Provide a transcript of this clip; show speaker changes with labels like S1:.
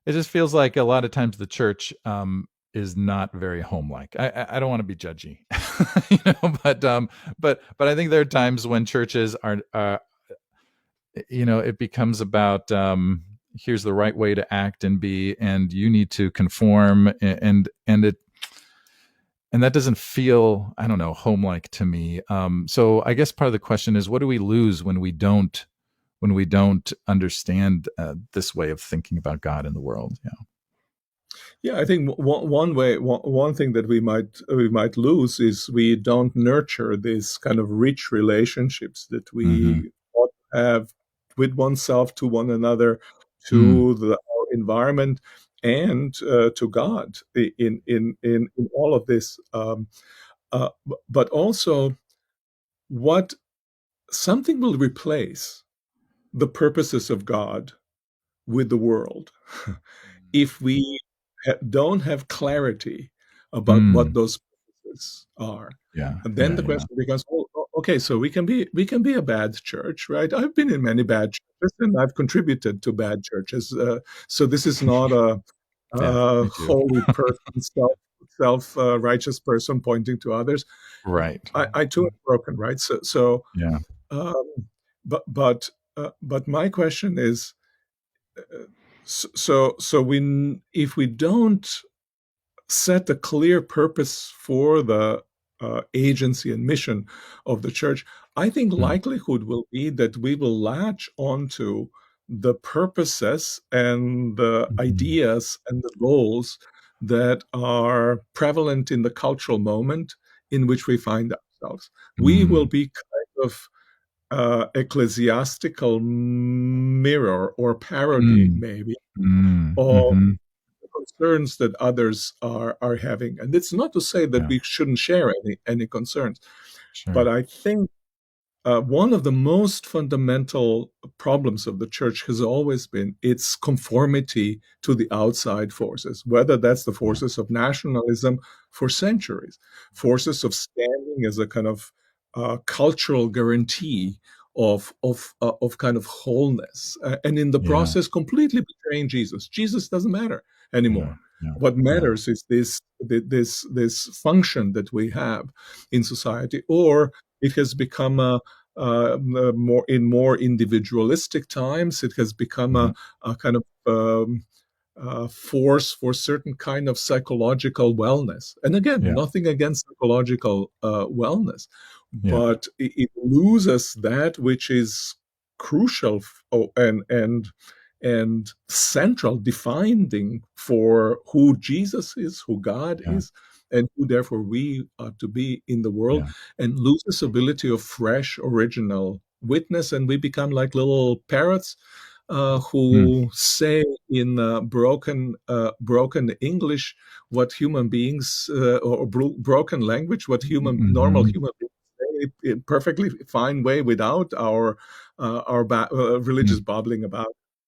S1: it just feels like a lot of times the church is not very home-like. I don't want to be judgy, but I think there are times when churches are, it becomes about here's the right way to act and be, and you need to conform, and that doesn't feel, I don't know, home-like to me. So I guess part of the question is, what do we lose when we don't understand this way of thinking about God and the world? Yeah.
S2: Yeah, I think one thing that we might lose is we don't nurture these kind of rich relationships that
S1: Mm-hmm.
S2: we ought to have with oneself, to one another,
S1: Mm.
S2: to our environment, and to God in all of this. But also, what something will replace the purposes of God with the world if we don't have clarity about what
S1: Mm.
S2: those purposes are.
S1: Yeah.
S2: And then
S1: Yeah.
S2: the
S1: Yeah.
S2: question becomes, okay, so we can be a bad church, right? I've been in many bad churches, and I've contributed to bad churches. So this is not
S1: Yeah.
S2: a
S1: Me too.
S2: holy person, self righteous person pointing to others.
S1: Right.
S2: I too am broken, right? So
S1: Yeah.
S2: um, but my question is, if we don't set a clear purpose for the agency and mission of the church, I think
S1: Mm.
S2: likelihood will be that we will latch onto the purposes and the
S1: Mhm.
S2: ideas and the goals that are prevalent in the cultural moment in which we find ourselves. We will
S1: Mm.
S2: be kind of ecclesiastical mirror or parody,
S1: Mm.
S2: maybe,
S1: Mm.
S2: of
S1: Mhm.
S2: concerns that others are having. And it's not to say that
S1: Yeah.
S2: we shouldn't share any concerns, but
S1: Sure.
S2: I think one of the most fundamental problems of the church has always been its conformity to the outside forces, whether that's the
S1: Yeah.
S2: forces of nationalism for centuries, forces of standing as a kind of cultural guarantee of kind of wholeness, and in the
S1: Yeah.
S2: process completely betraying Jesus. Jesus doesn't matter
S1: Yeah.
S2: anymore.
S1: Yeah.
S2: What
S1: Yeah.
S2: matters is this function that we have in society, or it has become more individualistic times. It has become
S1: Mhm.
S2: a kind of force for certain kind of psychological wellness. And again,
S1: Yeah.
S2: nothing against psychological wellness,
S1: Yeah.
S2: but it loses that which is crucial and central, defining for who Jesus is, who God
S1: Yeah.
S2: is, and who therefore we are to be in the world,
S1: Yeah.
S2: and loses ability of fresh, original witness, and we become like little parrots
S1: Mm.
S2: who say in broken English what human beings or broken language what normal
S1: Mhm.
S2: human beings say in perfectly fine way without our religious
S1: Mm.
S2: babbling about.